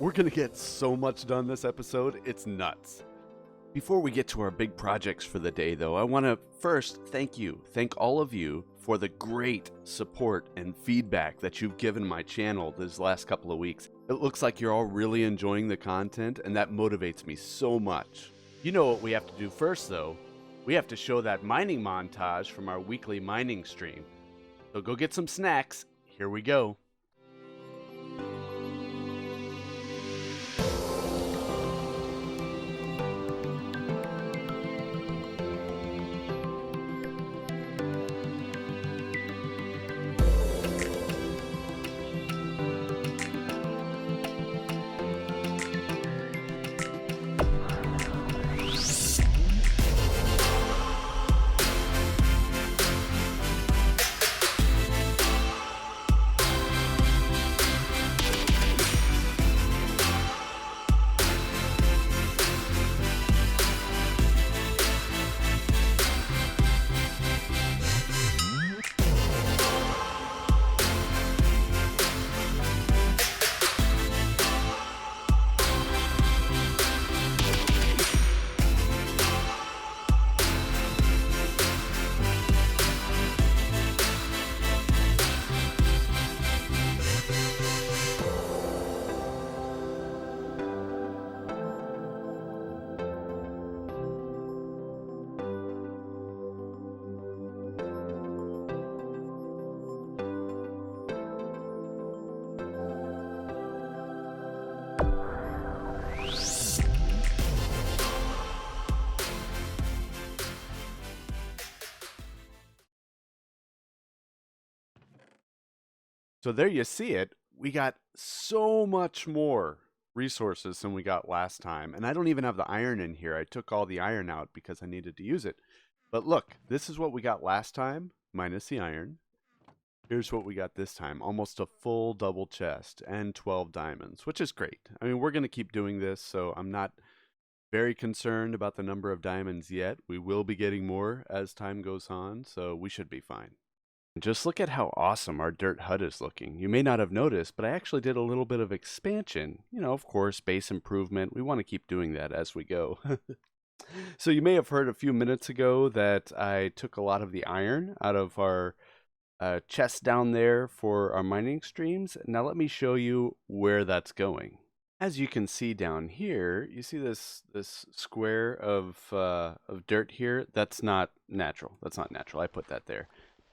We're gonna get so much done this episode, it's nuts. Before we get to our big projects for the day though, I want to first thank all of you for the great support and feedback that you've given my channel this last couple of weeks. It looks like you're all really enjoying the content, and that motivates me so much. You know what we have to do first though. We have to show that mining montage from our weekly mining stream. So go get some snacks. Here we go. So there you see it. We got so much more resources than we got last time. And I don't even have the iron in here. I took all the iron out because I needed to use it. But look, this is what we got last time, minus the iron. Here's what we got this time. Almost a full double chest and 12 diamonds, which is great. I mean, we're going to keep doing this, so I'm not very concerned about the number of diamonds yet. We will be getting more as time goes on, so we should be fine. Just look at how awesome our dirt hut is looking. You may not have noticed, but I actually did a little bit of expansion. You know, of course, base improvement. We want to keep doing that as we go. So you may have heard a few minutes ago that I took a lot of the iron out of our chest down there for our mining streams. Now let me show you where that's going. As you can see down here, you see this square of dirt here? That's not natural. That's not natural. I put that there.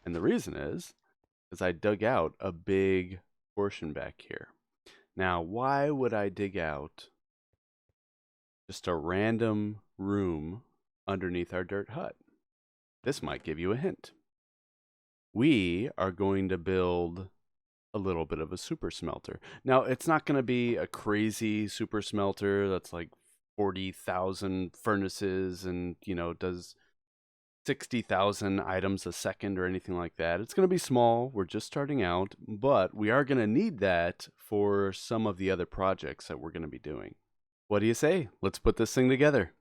And the reason is I dug out a big portion back here. Now, why would I dig out just a random room underneath our dirt hut? This might give you a hint. We are going to build a little bit of a super smelter. Now, it's not going to be a crazy super smelter that's like 40,000 furnaces and, you know, does 60,000 items a second or anything like that. It's going to be small. We're just starting out, but we are going to need that for some of the other projects that we're going to be doing. What do you say? Let's put this thing together.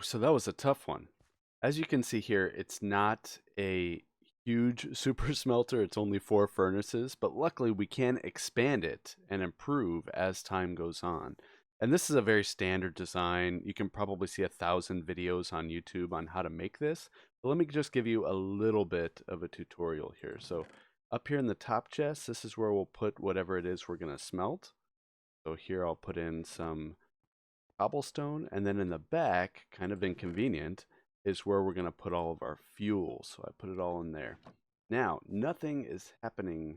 So that was a tough one. As you can see here, it's not a huge super smelter. It's only 4 furnaces, but luckily we can expand it and improve as time goes on. And this is a very standard design. You can probably see 1,000 videos on YouTube on how to make this. But let me just give you a little bit of a tutorial here. So up here in the top chest, this is where we'll put whatever it is we're going to smelt. So here I'll put in some cobblestone, and then in the back, kind of inconvenient, is where we're going to put all of our fuel. So I put it all in there. Now, nothing is happening.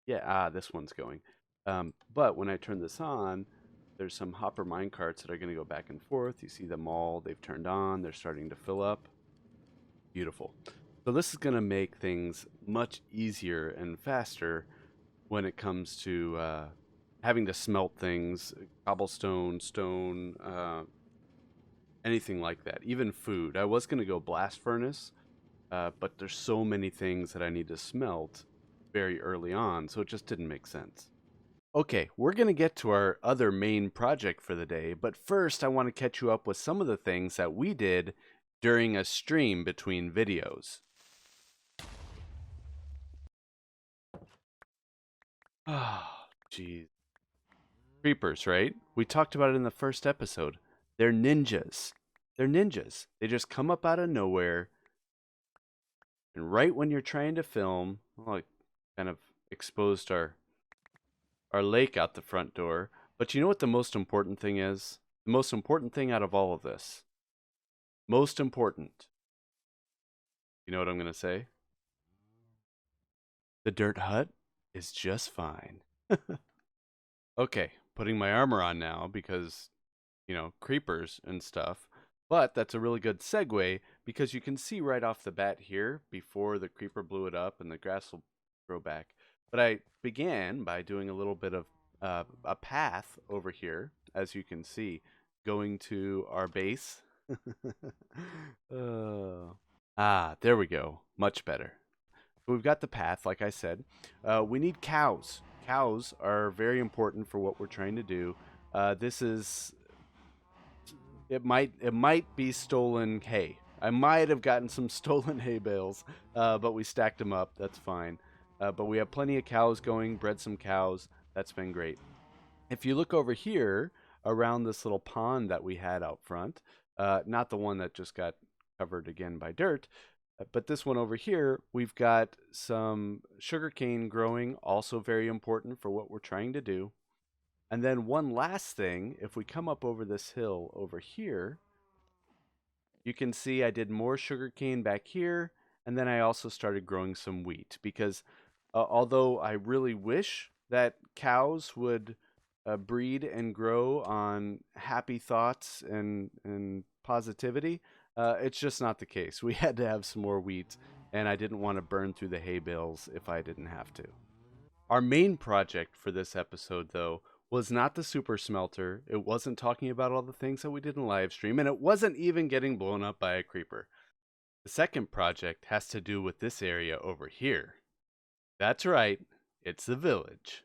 Yeah, this one's going. But when I turn this on, there's some hopper mine carts that are going to go back and forth. You see them all. They've turned on. They're starting to fill up. Beautiful. So this is going to make things much easier and faster when it comes to having to smelt things, cobblestone, stone, anything like that, even food. I was going to go blast furnace, but there's so many things that I need to smelt very early on, so it just didn't make sense. Okay, we're going to get to our other main project for the day, but first I want to catch you up with some of the things that we did during a stream between videos. Ah, jeez. Creepers, right? We talked about it in the first episode. They're ninjas. They're ninjas. They just come up out of nowhere, and right when you're trying to film, well, I kind of exposed our lake out the front door. But you know what the most important thing is? The most important thing out of all of this. Most important. You know what I'm going to say? The dirt hut is just fine. Okay, putting my armor on now because, creepers and stuff. But that's a really good segue because you can see right off the bat here before the creeper blew it up and the grass will grow back. But I began by doing a little bit of a path over here, as you can see, going to our base. There we go. Much better. We've got the path, like I said. We need cows. Cows are very important for what we're trying to do. This is... It might be stolen hay. I might have gotten some stolen hay bales, but we stacked them up. That's fine. But we have plenty of cows going, bred some cows. That's been great. If you look over here around this little pond that we had out front, not the one that just got covered again by dirt, but this one over here, we've got some sugarcane growing, also very important for what we're trying to do. And then one last thing, if we come up over this hill over here, you can see I did more sugarcane back here, and then I also started growing some wheat because although I really wish that cows would breed and grow on happy thoughts and positivity, it's just not the case. We had to have some more wheat, and I didn't want to burn through the hay bales if I didn't have to. Our main project for this episode, though, was not the super smelter. It wasn't talking about all the things that we did in live stream, and it wasn't even getting blown up by a creeper. The second project has to do with this area over here. That's right, it's the village.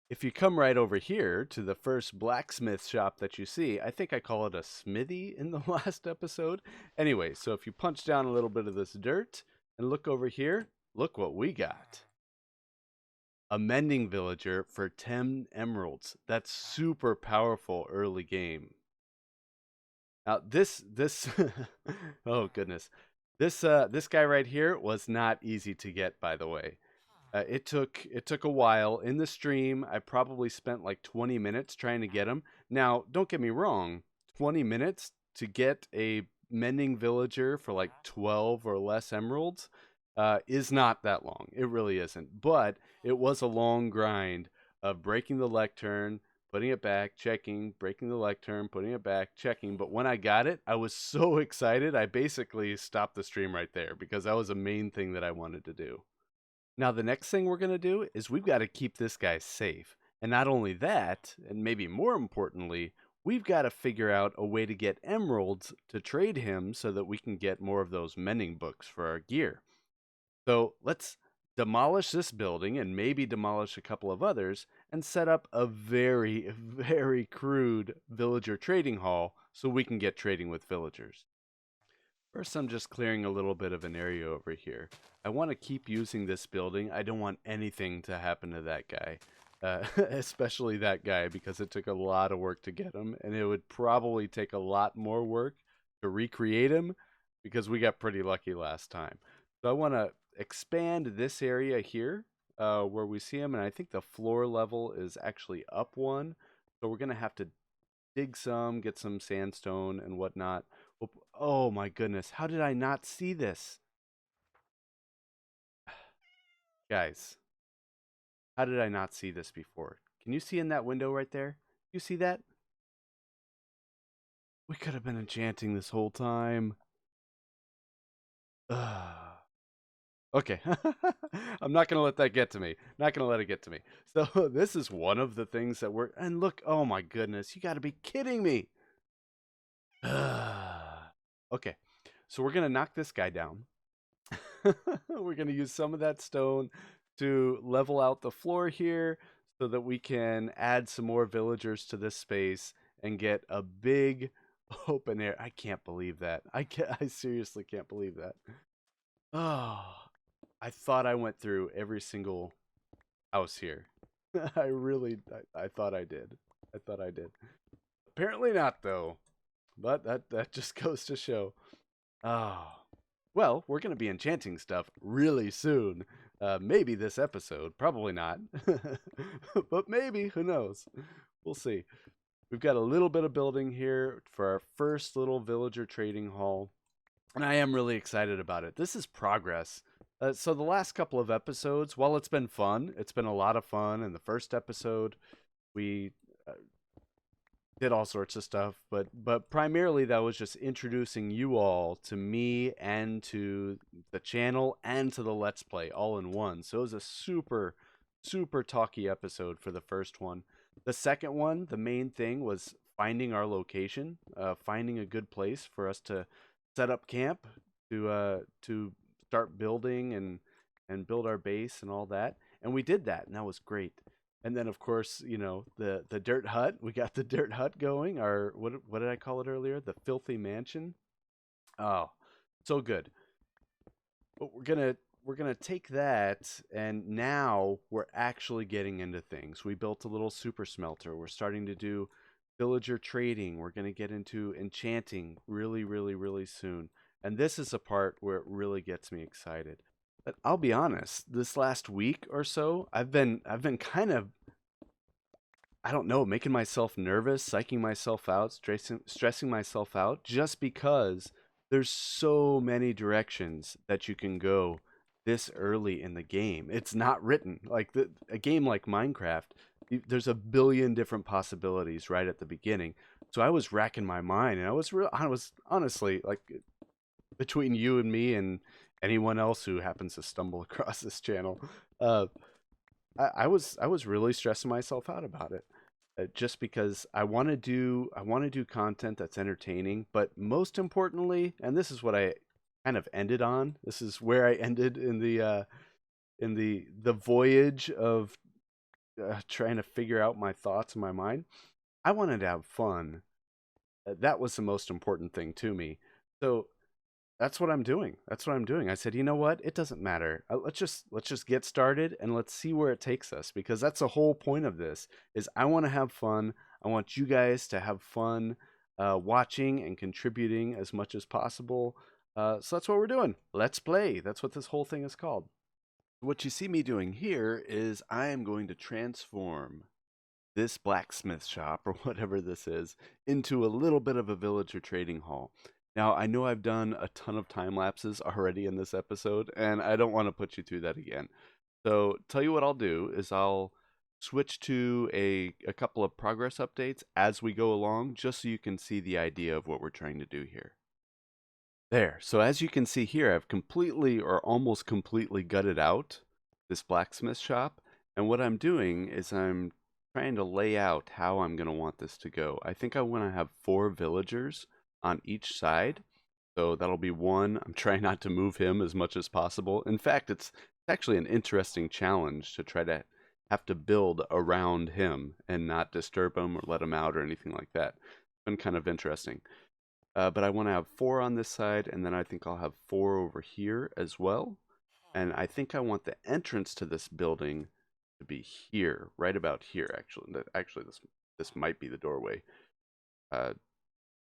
If you come right over here to the first blacksmith shop that you see, I think I call it a smithy in the last episode. Anyway, so if you punch down a little bit of this dirt and look over here, look what we got. A mending villager for 10 emeralds. That's super powerful early game. Now this oh goodness. This guy right here was not easy to get, by the way. It took a while. In the stream, I probably spent like 20 minutes trying to get him. Now, don't get me wrong, 20 minutes to get a mending villager for like 12 or less emeralds is not that long. It really isn't. But it was a long grind of breaking the lectern, putting it back, checking, breaking the lectern, putting it back, checking. But when I got it, I was so excited, I basically stopped the stream right there because that was the main thing that I wanted to do. Now, the next thing we're going to do is we've got to keep this guy safe. And not only that, and maybe more importantly, we've got to figure out a way to get emeralds to trade him so that we can get more of those mending books for our gear. So let's demolish this building and maybe demolish a couple of others and set up a very, very crude villager trading hall so we can get trading with villagers. First, I'm just clearing a little bit of an area over here. I want to keep using this building. I don't want anything to happen to that guy, especially that guy, because it took a lot of work to get him, and it would probably take a lot more work to recreate him because we got pretty lucky last time. So I want to expand this area here where we see him, and I think the floor level is actually up one. So we're going to have to dig some, get some sandstone and whatnot. Oh my goodness, how did I not see this? Guys, how did I not see this before? Can you see in that window right there? You see that? We could have been enchanting this whole time. Ugh. Okay, I'm not going to let that get to me. Not going to let it get to me. So this is one of the things that we're... And look, oh my goodness, you got to be kidding me. Okay, so we're going to knock this guy down. We're going to use some of that stone to level out the floor here so that we can add some more villagers to this space and get a big open air. I can't believe that. I seriously can't believe that. Oh, I thought I went through every single house here. I thought I did. I thought I did. Apparently not, though. But that just goes to show. Oh, well, we're going to be enchanting stuff really soon. Maybe this episode. Probably not. But maybe. Who knows? We'll see. We've got a little bit of building here for our first little villager trading hall. And I am really excited about it. This is progress. So the last couple of episodes, while it's been fun, it's been a lot of fun. In the first episode, we did all sorts of stuff, but primarily that was just introducing you all to me and to the channel and to the Let's Play all in one. So it was a super talky episode for the first one. The second one, the main thing was finding our location, finding a good place for us to set up camp, to start building and build our base and all that. And we did that, and that was great. And then, of course, you know, the dirt hut. We got the dirt hut going. Our what did I call it earlier? The filthy mansion. Oh, so good. But we're gonna take that, and now we're actually getting into things. We built a little super smelter. We're starting to do villager trading. We're gonna get into enchanting really soon. And this is a part where it really gets me excited. But I'll be honest, this last week or so, I've been kind of, I don't know, making myself nervous, psyching myself out, stressing myself out, just because there's so many directions that you can go this early in the game. It's not written like a game like Minecraft. There's a billion different possibilities right at the beginning. So I was racking my mind, and I was honestly like, between you and me and anyone else who happens to stumble across this channel, uh, I was really stressing myself out about it, just because I want to do content that's entertaining, but most importantly, and this is what I kind of ended on. This is where I ended in the voyage of trying to figure out my thoughts in my mind. I wanted to have fun. That was the most important thing to me. So that's what I'm doing. That's what I'm doing. I said, you know what? It doesn't matter. Let's just get started and let's see where it takes us, because that's the whole point of this. Is I want to have fun. I want you guys to have fun watching and contributing as much as possible. So that's what we're doing. Let's play. That's what this whole thing is called. What you see me doing here is I am going to transform this blacksmith shop, or whatever this is, into a little bit of a villager trading hall. Now, I know I've done a ton of time lapses already in this episode, and I don't want to put you through that again. So, tell you what I'll do is I'll switch to a couple of progress updates as we go along, just so you can see the idea of what we're trying to do here. There. So as you can see here, I've completely or almost completely gutted out this blacksmith shop. And what I'm doing is I'm trying to lay out how I'm going to want this to go. I think I want to have 4 villagers on each side. So that'll be one. I'm trying not to move him as much as possible. In fact, it's actually an interesting challenge to try to have to build around him and not disturb him or let him out or anything like that. Been kind of interesting. But I want to have 4 on this side, and then I think I'll have 4 over here as well. And I think I want the entrance to this building to be here, right about here, actually. Actually, this might be the doorway. Uh,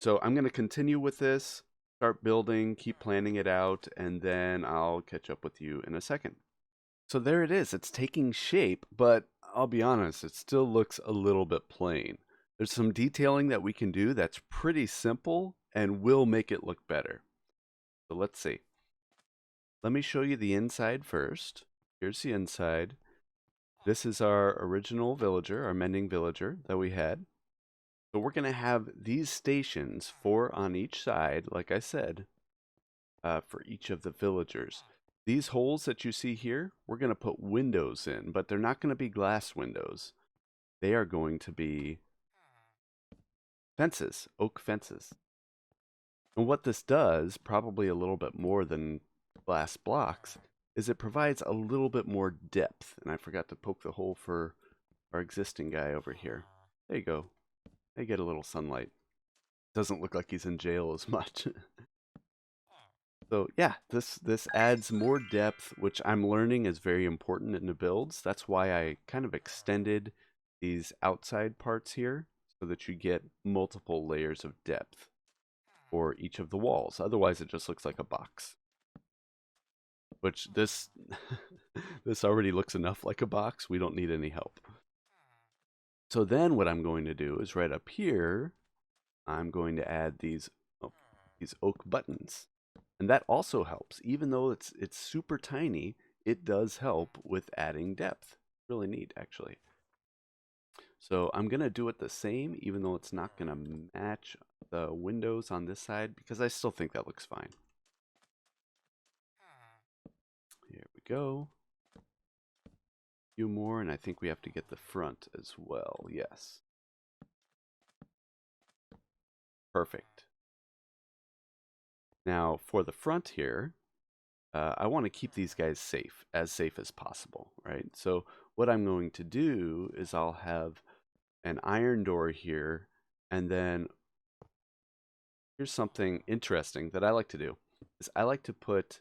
so I'm going to continue with this, start building, keep planning it out, and then I'll catch up with you in a second. So there it is. It's taking shape, but I'll be honest, it still looks a little bit plain. There's some detailing that we can do that's pretty simple and will make it look better. So let's see. Let me show you the inside first. Here's the inside. This is our original villager, our mending villager that we had. So we're going to have these stations, 4 on each side, like I said, for each of the villagers. These holes that you see here, we're going to put windows in, but they're not going to be glass windows. They are going to be fences, oak fences. And what this does, probably a little bit more than glass blocks, is it provides a little bit more depth. And I forgot to poke the hole for our existing guy over here. There you go. They get a little sunlight. Doesn't look like he's in jail as much. So yeah, this adds more depth, which I'm learning is very important in the builds. That's why I kind of extended these outside parts here so that you get multiple layers of depth for each of the walls. Otherwise, it just looks like a box. Which this this already looks enough like a box. We don't need any help. So then what I'm going to do is right up here, I'm going to add these oak buttons. And that also helps. Even though it's super tiny, it does help with adding depth. Really neat, actually. So I'm going to do it the same, even though it's not going to match the windows on this side, because I still think that looks fine. Here we go. A few more, and I think we have to get the front as well. Yes. Perfect. Now, for the front here, I want to keep these guys safe as possible, right? So what I'm going to do is I'll have an iron door here, and then here's something interesting that I like to do, is I like to put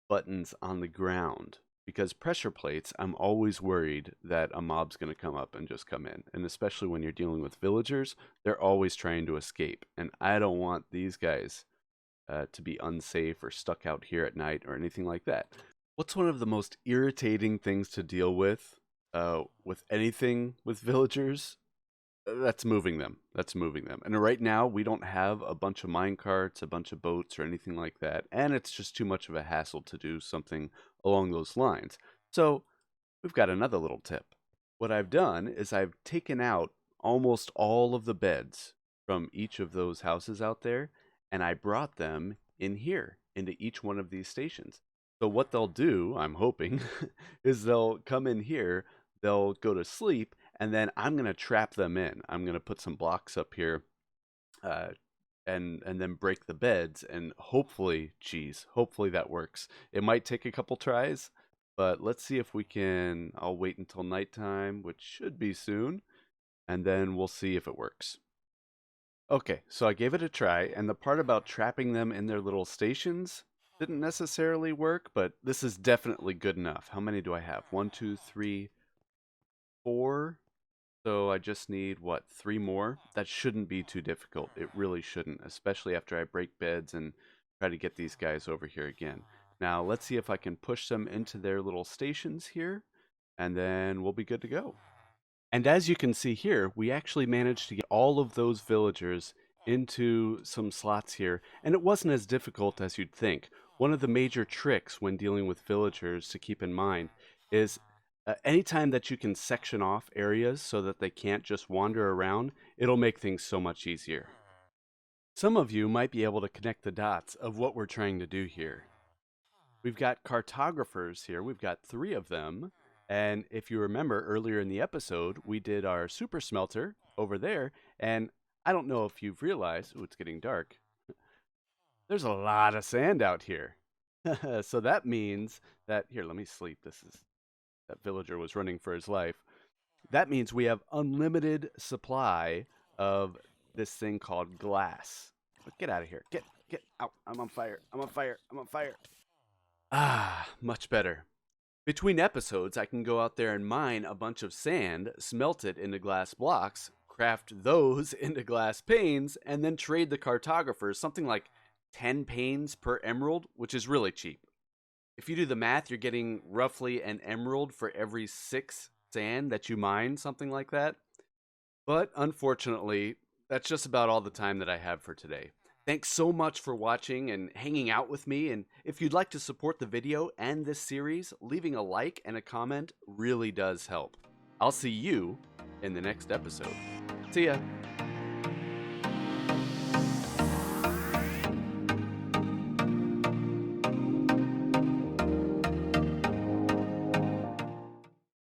buttons on the ground, because pressure plates, I'm always worried that a mob's going to come up and just come in. And especially when you're dealing with villagers, they're always trying to escape. And I don't want these guys to be unsafe or stuck out here at night or anything like that. What's one of the most irritating things to deal with anything with villagers? That's moving them. That's moving them. And right now, we don't have a bunch of mine carts, a bunch of boats, or anything like that. And it's just too much of a hassle to do something along those lines. So we've got another little tip. What I've done is I've taken out almost all of the beds from each of those houses out there, and I brought them in here into each one of these stations. So what they'll do, I'm hoping, is they'll come in here, they'll go to sleep, and then I'm going to trap them in. I'm going to put some blocks up here uh, and then break the beds, and hopefully, geez, hopefully that works. It might take a couple tries, but let's see if we can. I'll wait until nighttime, which should be soon, and then we'll see if it works. Okay, so I gave it a try, and the part about trapping them in their little stations didn't necessarily work, but this is definitely good enough. How many do I have? 1, 2, 3, 4. So I just need, what, 3 more? That shouldn't be too difficult. It really shouldn't, especially after I break beds and try to get these guys over here again. Now, let's see if I can push them into their little stations here, and then we'll be good to go. And as you can see here, we actually managed to get all of those villagers into some slots here, and it wasn't as difficult as you'd think. One of the major tricks when dealing with villagers to keep in mind is anytime that you can section off areas so that they can't just wander around, it'll make things so much easier. Some of you might be able to connect the dots of what we're trying to do here. We've got cartographers here. We've got 3 of them. And if you remember earlier in the episode, we did our super smelter over there. And I don't know if you've realized, oh, it's getting dark. There's a lot of sand out here. So that means that, here, let me sleep. That villager was running for his life. That means we have unlimited supply of this thing called glass. But get out of here. Get out. I'm on fire. I'm on fire. I'm on fire. Ah, much better. Between episodes, I can go out there and mine a bunch of sand, smelt it into glass blocks, craft those into glass panes, and then trade the cartographers something like 10 panes per emerald, which is really cheap. If you do the math, you're getting roughly an emerald for every 6 sand that you mine, something like that. But unfortunately, that's just about all the time that I have for today. Thanks so much for watching and hanging out with me. And if you'd like to support the video and this series, leaving a like and a comment really does help. I'll see you in the next episode. See ya.